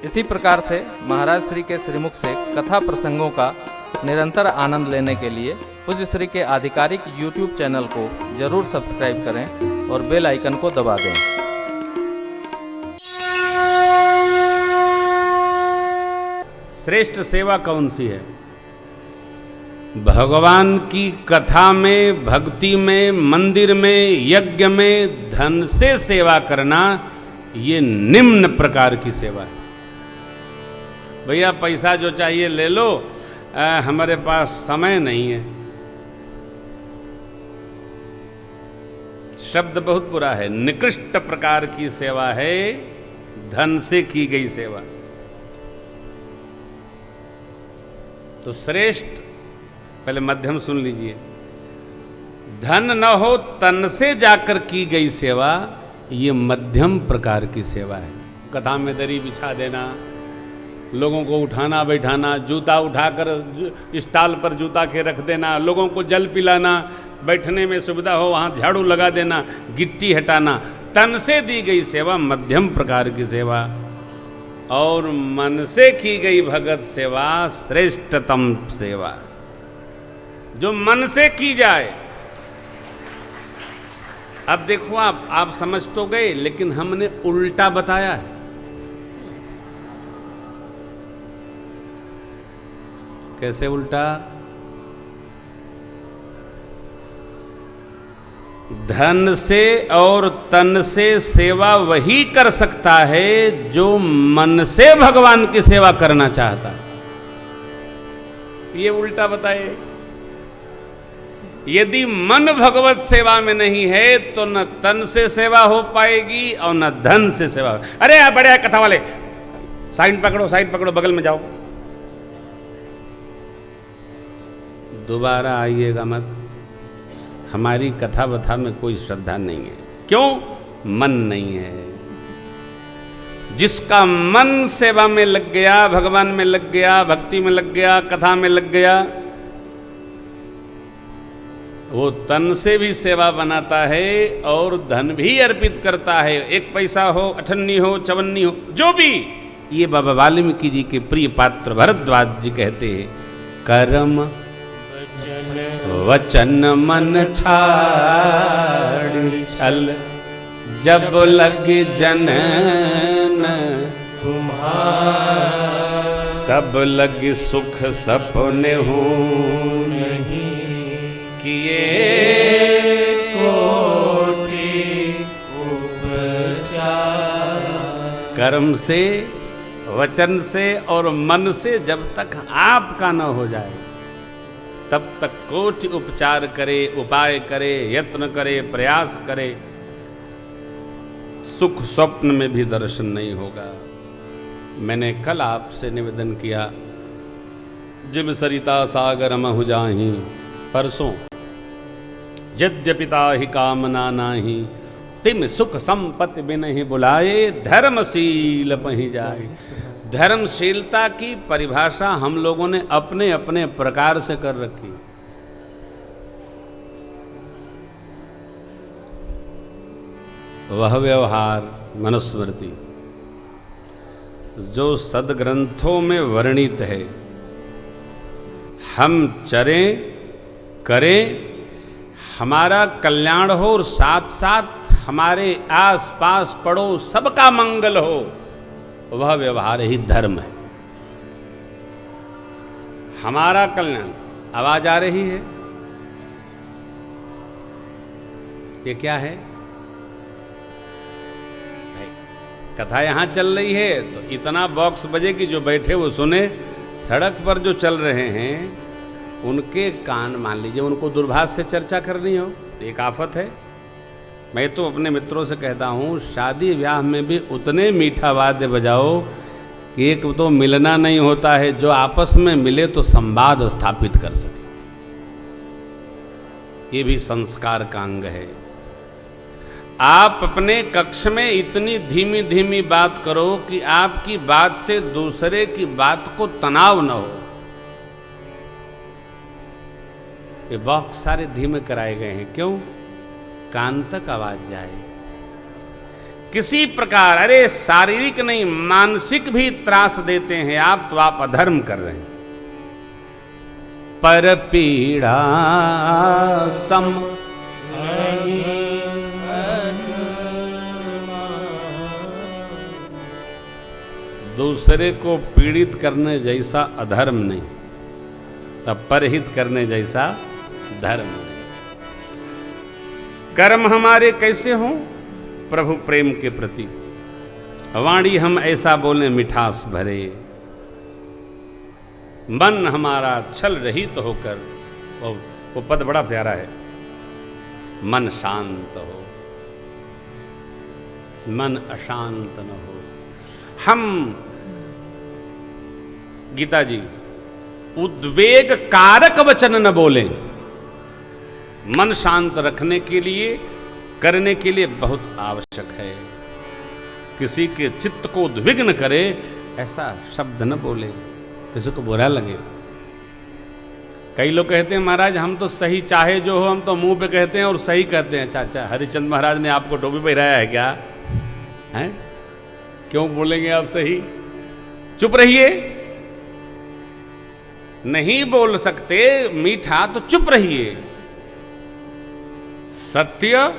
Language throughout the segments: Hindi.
इसी प्रकार से महाराज श्री के श्रीमुख से कथा प्रसंगों का निरंतर आनंद लेने के लिए पूज्य श्री के आधिकारिक YouTube चैनल को जरूर सब्सक्राइब करें और बेल आइकन को दबा दें। श्रेष्ठ सेवा कौन सी है? भगवान की कथा में, भक्ति में, मंदिर में, यज्ञ में धन से सेवा करना, ये निम्न प्रकार की सेवा है। भैया पैसा जो चाहिए ले लो, हमारे पास समय नहीं है। शब्द बहुत बुरा है। निकृष्ट प्रकार की सेवा है धन से की गई सेवा। तो श्रेष्ठ, पहले मध्यम सुन लीजिए। धन न हो तन से जाकर की गई सेवा, ये मध्यम प्रकार की सेवा है। कथा में दरी बिछा देना, लोगों को उठाना बैठाना, जूता उठाकर स्टॉल पर जूता के रख देना, लोगों को जल पिलाना, बैठने में सुविधा हो वहाँ झाड़ू लगा देना, गिट्टी हटाना, तन से दी गई सेवा मध्यम प्रकार की सेवा। और मन से की गई भगत सेवा श्रेष्ठतम सेवा, जो मन से की जाए। अब देखो, आप समझ तो गए, लेकिन हमने उल्टा बताया है। कैसे उल्टा? धन से और तन से सेवा वही कर सकता है जो मन से भगवान की सेवा करना चाहता है। ये उल्टा बताए। यदि मन भगवत सेवा में नहीं है तो न तन से सेवा हो पाएगी और न धन से सेवा हो। अरे यार, बड़े कथा वाले, साइड पकड़ो, साइड पकड़ो, बगल में जाओ, दोबारा आइएगा मत। हमारी कथा वथा में कोई श्रद्धा नहीं है। क्यों? मन नहीं है। जिसका मन सेवा में लग गया, भगवान में लग गया, भक्ति में लग गया, कथा में लग गया, वो तन से भी सेवा बनाता है और धन भी अर्पित करता है। एक पैसा हो, अठन्नी हो, चवन्नी हो, जो भी। ये बाबा वाल्मीकि जी के प्रिय पात्र भरद्वाज जी कहते हैं, कर्म वचन मन छाड़ छल, जब लग जनन तुम्हारा, तब लग सुख सपने हो नहीं, किए कोटि उपचार। कर्म से, वचन से और मन से जब तक आपका न हो जाए, तब तक कोटि उपचार करे, उपाय करे, यत्न करे, प्रयास करे, सुख स्वप्न में भी दर्शन नहीं होगा। मैंने कल आपसे निवेदन किया, जिम सरिता सागर महु जाहि, परसों यद्यपिता ही कामना नाही, तिम सुख संपत्ति बिनहि बुलाए, धर्मशील पहि जाए। धर्मशीलता की परिभाषा हम लोगों ने अपने अपने प्रकार से कर रखी। वह व्यवहार, मनुस्मृति, जो सदग्रंथों में वर्णित है, हम चरें, करें, हमारा कल्याण हो और साथ साथ हमारे आस पास पड़ोस सबका मंगल हो, वह व्यवहार ही धर्म है। हमारा कल्याण। आवाज आ रही है? ये क्या है? कथा यहां चल रही है तो इतना बॉक्स बजे कि जो बैठे वो सुने। सड़क पर जो चल रहे हैं उनके कान, मान लीजिए उनको दूरभाष से चर्चा करनी हो तो एक आफत है। मैं तो अपने मित्रों से कहता हूँ, शादी ब्याह में भी उतने मीठा वाद्य बजाओ कि एक तो मिलना नहीं होता है, जो आपस में मिले तो संवाद स्थापित कर सके। ये भी संस्कार का अंग है। आप अपने कक्ष में इतनी धीमी धीमी बात करो कि आपकी बात से दूसरे की बात को तनाव न हो। ये बॉक्स सारे धीमे कराए गए हैं। क्यों? कान तक आवाज जाए। किसी प्रकार, अरे शारीरिक नहीं मानसिक भी त्रास देते हैं आप, तो आप अधर्म कर रहे हैं। पर पीड़ा सम दूसरे को पीड़ित करने जैसा अधर्म नहीं, तब परहित करने जैसा धर्म नहीं। कर्म हमारे कैसे हों? प्रभु प्रेम के प्रति। वाणी हम ऐसा बोलें मिठास भरे, मन हमारा छल रहित होकर, वो पद बड़ा प्यारा है, मन शांत हो, मन अशांत न हो। हम गीता जी उद्वेग कारक वचन न बोलें। मन शांत रखने के लिए, करने के लिए बहुत आवश्यक है। किसी के चित्त को उद्विग्न करे ऐसा शब्द न बोले, किसी को बुरा लगे। कई लोग कहते हैं महाराज हम तो सही चाहे जो हो, हम तो मुंह पे कहते हैं और सही कहते हैं। चाचा हरिचंद महाराज ने आपको टोपी पहनाया है क्या? हैं? क्यों बोलेंगे आप सही? चुप रहिए। नहीं बोल सकते मीठा तो चुप रहिए। सत्य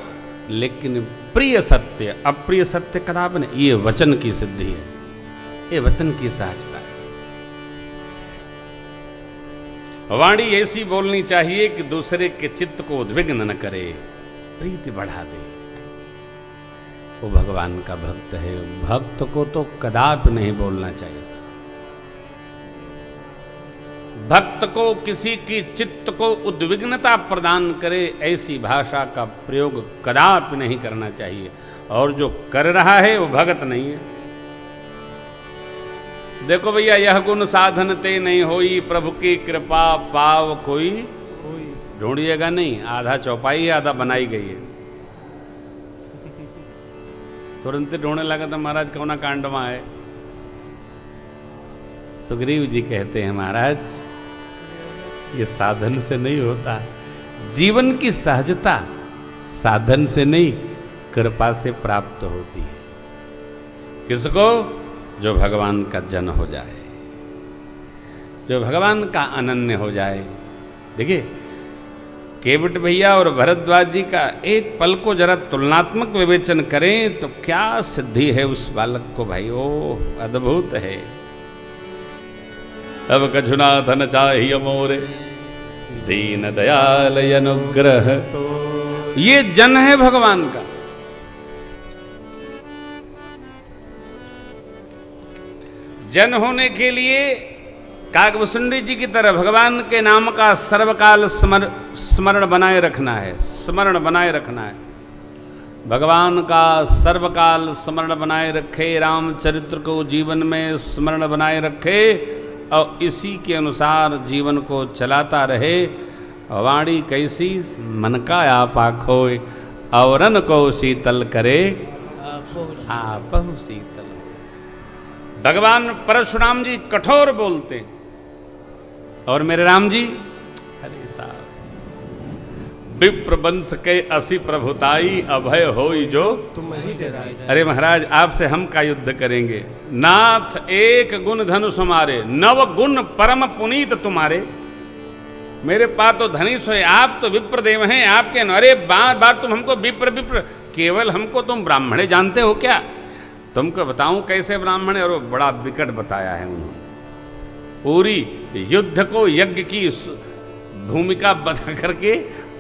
लेकिन प्रिय सत्य, अप्रिय सत्य कदापि नहीं। ये वचन की सिद्धि है, ये वचन की सहजता है। वाणी ऐसी बोलनी चाहिए कि दूसरे के चित्त को उद्विग्न न करे, प्रीति बढ़ा दे। वो भगवान का भक्त है। भक्त को तो कदापि नहीं बोलना चाहिए। भक्त को किसी की चित्त को उद्विग्नता प्रदान करे ऐसी भाषा का प्रयोग कदापि नहीं करना चाहिए। और जो कर रहा है वो भगत नहीं है। देखो भैया, यह गुण साधन ते नहीं होई, प्रभु की कृपा पाव कोई ढूंढिएगा नहीं। आधा चौपाई है, आधा बनाई गई है। तुरंत ढूंढने लगा तो महाराज कौना कांडवा है। सुग्रीव जी कहते हैं महाराज ये साधन से नहीं होता। जीवन की सहजता साधन से नहीं कृपा से प्राप्त होती है। किसको? जो भगवान का जन हो जाए, जो भगवान का अनन्य हो जाए। देखिए केवट भैया और भरद्वाज जी का एक पल को जरा तुलनात्मक विवेचन करें तो क्या सिद्धि है उस बालक को भाई। ओ अद्भुत है। अब कछुना धन चाहिए मोरे, दीन दयाल अनुग्रह। तो ये जन है भगवान का। जन होने के लिए काकभूषुंडी जी की तरह भगवान के नाम का सर्वकाल स्मरण बनाए रखना है। स्मरण बनाए रखना है। भगवान का सर्वकाल स्मरण बनाए रखे, रामचरित्र को जीवन में स्मरण बनाए रखे और इसी के अनुसार जीवन को चलाता रहे। वाणी कैसी? मन का आपा खोए, औरन को शीतल करे आपहु शीतल। भगवान परशुराम जी कठोर बोलते और मेरे राम जी अरे साहब, विप्र वंश के असी प्रभुताई, अभय होई जो तुम ही डराई। अरे महाराज आपसे हम का युद्ध करेंगे? नाथ एक गुण धनुष हमारे, नव गुण परम पुनीत तुम्हारे। मेरे पास तो धनुष है, आप तो विप्रदेव हैं, आपके। अरे बार बार तुम हमको विप्र विप्र, केवल हमको तुम ब्राह्मणे जानते हो क्या? तुमको बताऊं कैसे ब्राह्मण है। और वो बड़ा विकट बताया है उन्होंने। पूरी युद्ध को यज्ञ की भूमिका बता करके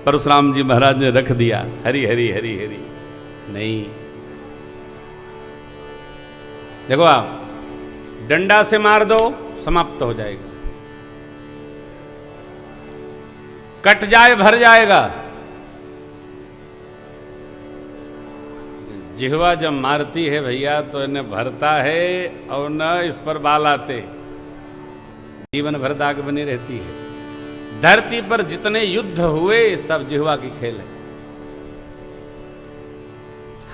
परशुराम जी महाराज ने रख दिया। हरि हरि हरि हरि नहीं। देखो आप डंडा से मार दो समाप्त हो जाएगा, कट जाए भर जाएगा। जिह्वा जब मारती है भैया तो इन्हें भरता है और न इस पर बाल आते, जीवन भर दाग बनी रहती है। धरती पर जितने युद्ध हुए सब जिह्वा की खेल है।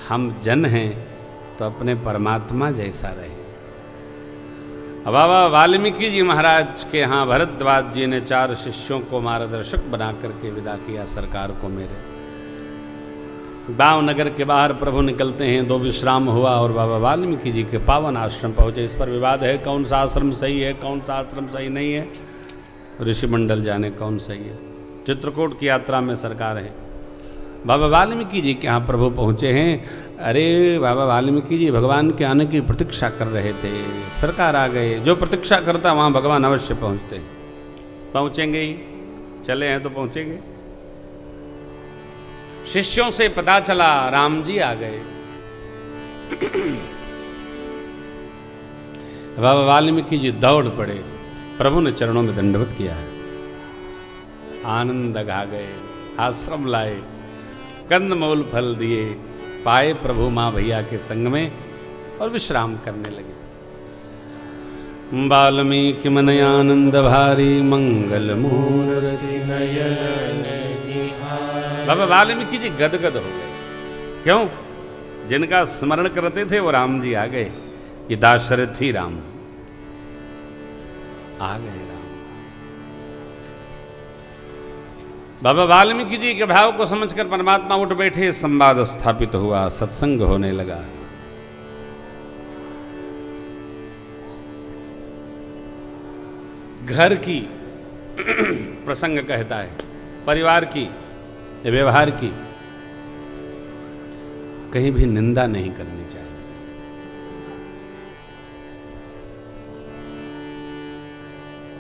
हम जन हैं तो अपने परमात्मा जैसा रहे। अब बाबा वाल्मीकि जी महाराज के यहाँ भरद्वाज जी ने 4 शिष्यों को मार्गदर्शक बना करके विदा किया सरकार को। मेरे भावनगर के बाहर प्रभु निकलते हैं, 2 विश्राम हुआ और बाबा वाल्मीकि जी के पावन आश्रम पहुँचे। इस पर विवाद है कौन सा आश्रम सही है, कौन सा आश्रम सही नहीं है, ऋषिमंडल जाने कौन सही है। चित्रकूट की यात्रा में सरकार है, बाबा वाल्मीकि जी के यहाँ प्रभु पहुँचे हैं। अरे बाबा वाल्मीकि जी भगवान के आने की प्रतीक्षा कर रहे थे, सरकार आ गए। जो प्रतीक्षा करता वहाँ भगवान अवश्य पहुँचते, पहुँचेंगे ही, चले हैं तो पहुँचेंगे। शिष्यों से पता चला राम जी आ गए। बाबा वाल्मीकि जी दौड़ पड़े, प्रभु ने चरणों में दंडवत किया है। आनंद गा गए, आश्रम लाए, कंदमूल फल दिए, पाए प्रभु माँ भैया के संग में और विश्राम करने लगे। वाल्मीकि मन आनंद भारी मंगल मूर्ति नयन। बाबा वाल्मीकि जी गदगद हो गए। क्यों? जिनका स्मरण करते थे वो राम जी आ गए। ये दाशरथ ही राम आ गए। राम बाबा वाल्मीकि जी के भाव को समझकर परमात्मा उठ बैठे, संवाद स्थापित हुआ, सत्संग होने लगा। घर की प्रसंग कहता है, परिवार की, व्यवहार की कहीं भी निंदा नहीं करनी चाहिए।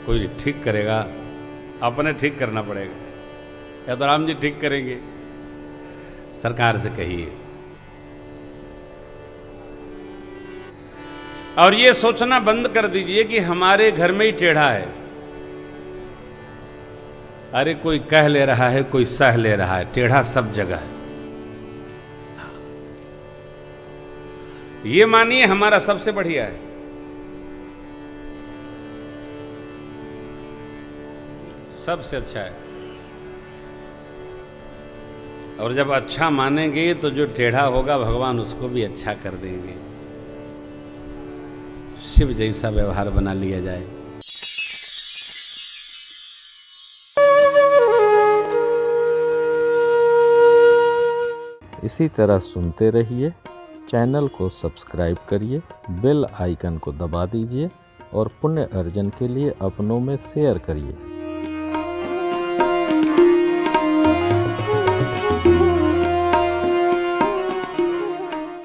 कोई ठीक करेगा, अपने ठीक करना पड़ेगा, या तो राम जी ठीक करेंगे। सरकार से कहिए। और ये सोचना बंद कर दीजिए कि हमारे घर में ही टेढ़ा है। अरे कोई कह ले रहा है, कोई सह ले रहा है, टेढ़ा सब जगह है। ये मानिए हमारा सबसे बढ़िया है। सबसे अच्छा है। और जब अच्छा मानेंगे तो जो टेढ़ा होगा भगवान उसको भी अच्छा कर देंगे। शिव जैसा व्यवहार बना लिया जाए। इसी तरह सुनते रहिए, चैनल को सब्सक्राइब करिए, बेल आइकन को दबा दीजिए और पुण्य अर्जन के लिए अपनों में शेयर करिए।